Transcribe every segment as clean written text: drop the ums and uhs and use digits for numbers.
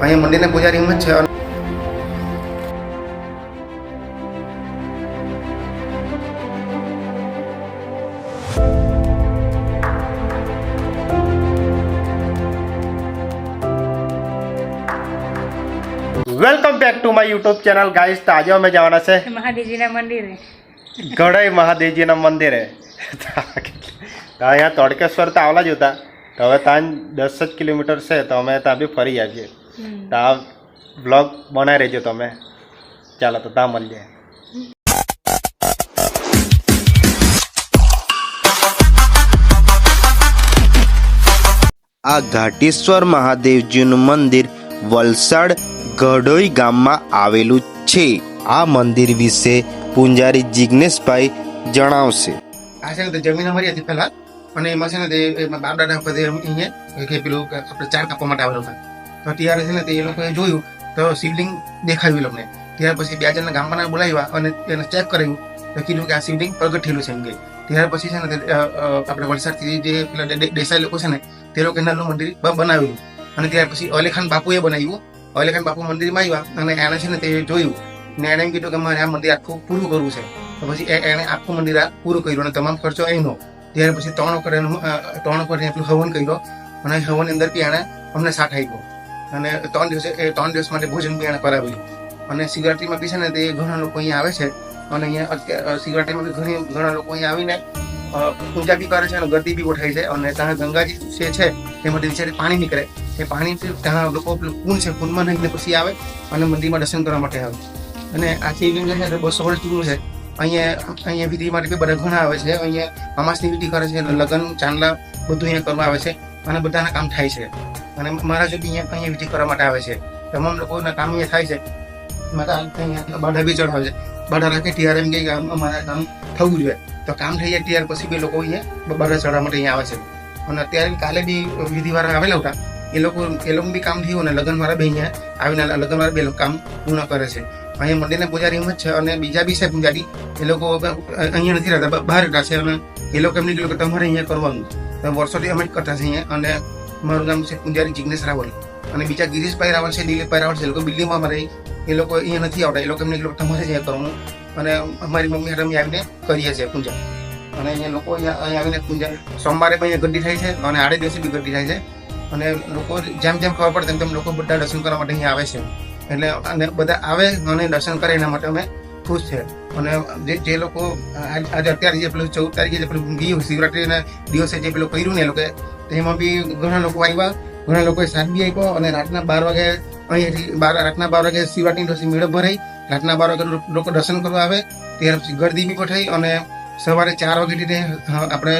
અહીંયા મંદિરના પૂજારી એમ જ છે. Welcome back to my YouTube channel guys. તો આજે અમે જવાના છે મહાદેવજીના મંદિરે, ગઢઈ મહાદેવજીના મંદિરે. અહીંયા તડકેશ્વર તો આવલા જ હતા, તો હવે ત્યાં 10 જ કિલોમીટર છે, તો અમે ત્યાં બી ફરી આવીએ. તો આ બ્લોગ બનાવી રહેજો તમે. ચાલો તો ત્યાં મળીએ. આ ઘાટેશ્વર મહાદેવજીનું મંદિર વલસાડ ગઢોઈ ગામમાં આવેલું છે. આ મંદિર વિશે પૂંજારી જિગ્નેશભાઈ જણાવશે. આ છે ને તે જમીન અમારી હતી પહેલા, અને એમાં છે ને તે બાપ દાદા વખતે અહીંયા કે પેલું આપણે ચાર કાપવા માટે આવેલો હતા. તો ત્યારે છે ને તે એ લોકોએ જોયું તો શિવલિંગ દેખાયું એ લોકોને. ત્યાર પછી 2 જણના ગામવાળાને બોલાવ્યા અને એને ચેક કરાવ્યું, તો કીધું કે આ શિવલિંગ પ્રગટ થયેલું છે એમ કે. ત્યાર પછી છે ને તે આપણે વલસાડથી જે પેલા દેસાઈ લોકો છે ને તે લોકો નાનું મંદિર બનાવ્યું. અને ત્યાર પછી અલીખાન બાપુએ બનાવ્યું. અલીખાન બાપુ મંદિરમાં આવ્યા અને એને છે ને તે જોયું ને એને એમ કીધું કે મારે આ મંદિર આખું પૂરું કરવું છે. તો પછી એને આખું મંદિર પૂરું કર્યું અને તમામ ખર્ચો એનો. ત્યાર પછી 3 વખત પેલું હવન કર્યો અને હવનની અંદર બી એણે અમને સાથ આપ્યો. અને 3 દિવસ માટે ભોજન બી એણે કરાવ્યું. અને શિવરાત્રીમાં બી છે ને તે ઘણા લોકો અહીંયા આવે છે, અને અહીંયા શિવરાત્રીમાં બી ઘણા લોકો અહીંયા આવીને પૂજા બી કરે છે અને ગરદી બી ઉઠાય છે. અને ત્યાં ગંગાજી જે છે તેમાંથી નીચે પાણી નીકળે, એ પાણી ત્યાં લોકો કુંડ છે, કુંડમાં નાખીને પછી આવે અને મંદિરમાં દર્શન કરવા માટે આવે. અને આ શિવલિંગ છે 200 વર્ષ જૂનું છે. અહીંયા વિધિ માટે બી બધા ઘણા આવે છે. અહીંયા અમાસની વિધિ કરે છે, લગ્ન ચાંદલા બધું અહીંયા કરવા આવે છે અને બધાના કામ થાય છે. અને મહારાજો બી અહીંયા વિધિ કરવા માટે આવે છે. તમામ લોકોના કામ અહીંયા થાય છે. અહીંયા બાધા બી ચડાવે છે. બાધા રાખે ત્યારે એમ કે અમારા કામ થવું જોઈએ, તો કામ થઈ જાય ત્યાર પછી બી લોકો અહીંયા બાધા ચડવા માટે અહીંયા આવે છે. અને અત્યારે કાલે બી વિધિવાળા આવેલા હતા, એ લોકો બી કામ થયું અને લગ્નવાળા બી અહીંયા આવીને લગ્નવાળા બે લોકો કામ પૂર્ણ કરે છે. અહીંયા મંદિરના પૂજારી એમ જ છે, અને બીજા બી છે પૂજારી, એ લોકો અહીંયા નથી રહેતા, બહાર રહેતા છે. અને એ લોકો એમને કીધું કે તમારે અહીંયા કરવાનું. વર્ષોથી અમે જ કરતા છે અહીંયા. અને મારું નામ છે પૂજારી જિગ્નેશ રાવલ, અને બીજા ગિરીશભાઈ રાવલ છે, દિલીપભાઈ રાવલ છે. એ લોકો દિલ્હીમાં અમારે, એ લોકો અહીંયા નથી આવતા. એ લોકો એમને કીધું તમારે જ અહીંયા કરવાનું. અને અમારી મમ્મી હારે અમે આવીને કરીએ છીએ પૂજા. અને અહીંયા લોકો અહીંયા આવીને પૂજા સોમવારે પણ અહીંયા ગड्डी થાય છે અને આડે દિવસે બી ગड्डी થાય છે. અને લોકો જેમ ખબર પડે તેમ લોકો બધા દર્શન કરવા માટે અહીંયા આવે છે. એટલે અને બધા આવે અને દર્શન કરે, એના માટે અમે ખુશ છે. અને જે લોકો આજે અત્યારે જે પેલું 14 તારીખે જે પેલું ગયું શિવરાત્રીના દિવસે જે પેલું કર્યું ને એ લોકો, તેમાં બી ઘણા લોકો આવ્યા. ઘણા લોકોએ સાથ બી આપ્યો. અને રાતના 12 વાગે રાતના 12 વાગે શિવરાત્રીની દિવસે મેળો ભરાઈ. રાતના 12 વાગે લોકો દર્શન કરવા આવે. ત્યાર પછી ગરદી બી પઠાઈ. અને સવારે 4 વાગ્યાથી આપણે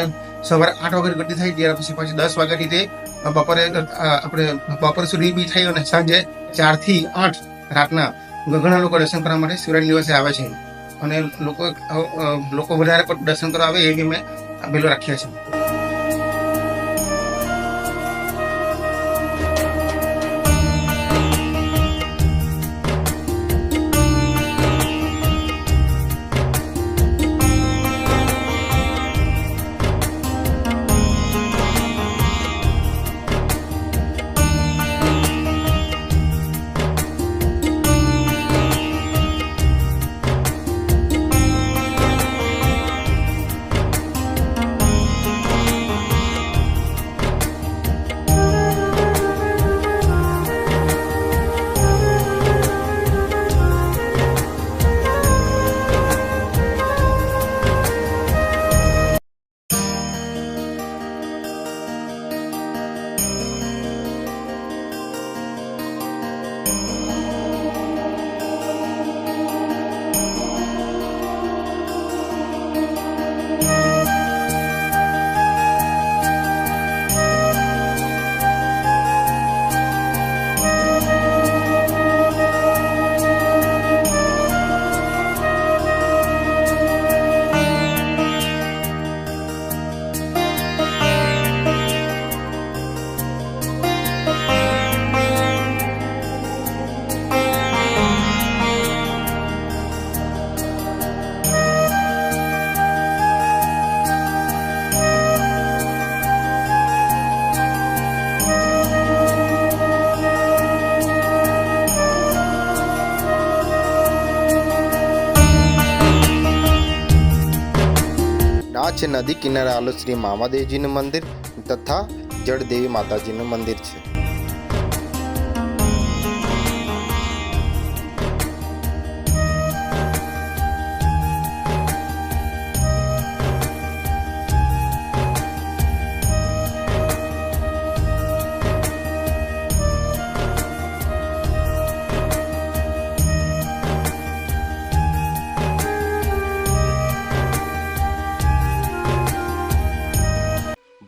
સવારે 8 વાગે ગड्डी થઈ. ત્યાર પછી 10 વાગ્યાથી તે બપોર સુધી બી થઈ. અને સાંજે 4 થી 8 રાતના ઘણા લોકો દર્શન કરવા માટે શિવરાત્રી દિવસે આવે છે. અને લોકો વધારે દર્શન કરવા આવે એ બી મેં પેલો રાખ્યા છે. છે નદી કિનારે આવેલું શ્રી મામાદેવજીનું મંદિર તથા જળદેવી માતાજીનું મંદિર છે.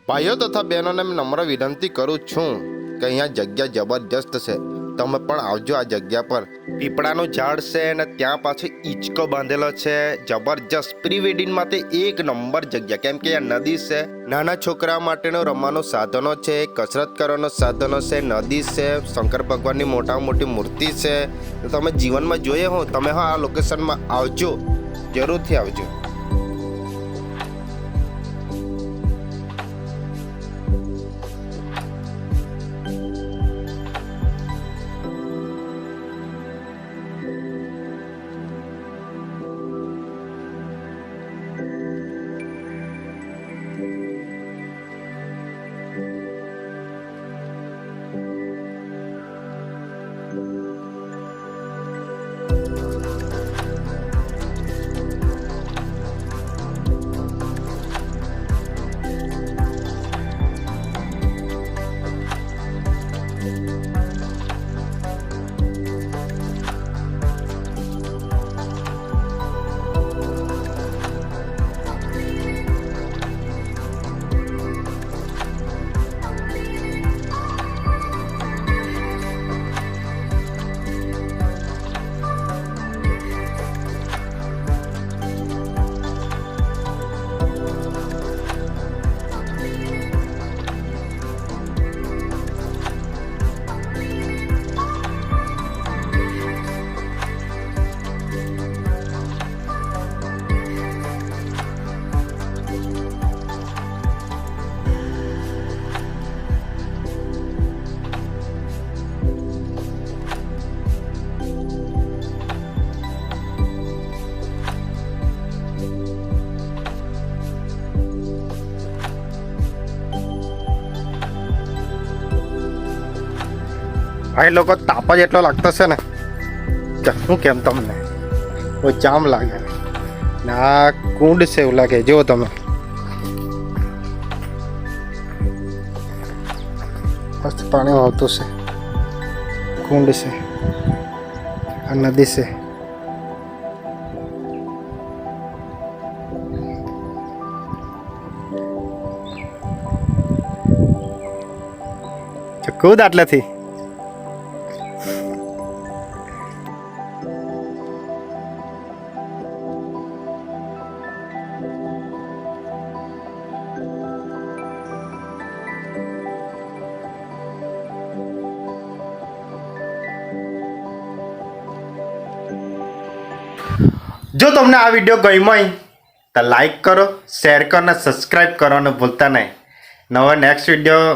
ભાઈઓ તથા બહેનોને નમ્ર વિનંતી કરું છું કે અહીંયા જગ્યા જબરજસ્ત છે. તમે પણ આવજો આ જગ્યા પર. પીપળાનું ઝાડ છે અને ત્યાં પાછું ઈચકો બાંધેલો છે. જબરજસ્ત પ્રી વેડિંગ માટે એક નંબર જગ્યા, કેમ કે આ નદી છે, નાના છોકરા માટેનો રમવાનો સાધનો છે, કસરત કરવાનો સાધનો છે, નદી છે, શંકર ભગવાનની મોટામાં મોટી મૂર્તિ છે. તો તમે જીવનમાં જોઈએ હો, તમે આ લોકેશનમાં આવજો, જરૂરથી આવજો. ભાઈ લોકો તાપ જ એટલો લાગતો છે ને કે શું કેમ તમને, બહુ જામ લાગે ને. આ કુંડ છે એવું લાગે, જુઓ તમે, મસ્ત પાણી આવતું છે. કુંડ છે, આ નદી છે. કૂદ આટલેથી. જો તમને આ વિડીયો ગમ્યો હોય તો લાઈક કરો, શેર કરો અને સબસ્ક્રાઈબ કરવાનું ભૂલતા નહીં. નવા નેક્સ્ટ વિડીયો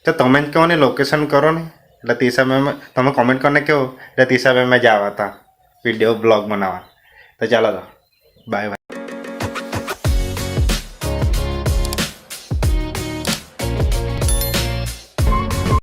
તો તમે જ કહો ને, લોકેશન કરો ને, એટલે તે સમયમાં તમે કોમેન્ટ કરીને કહો, એટલે તે સમયમાં જ આવ્યા હતા વિડીયો બ્લોગ બનાવવા. તો ચાલો, બાય બાય.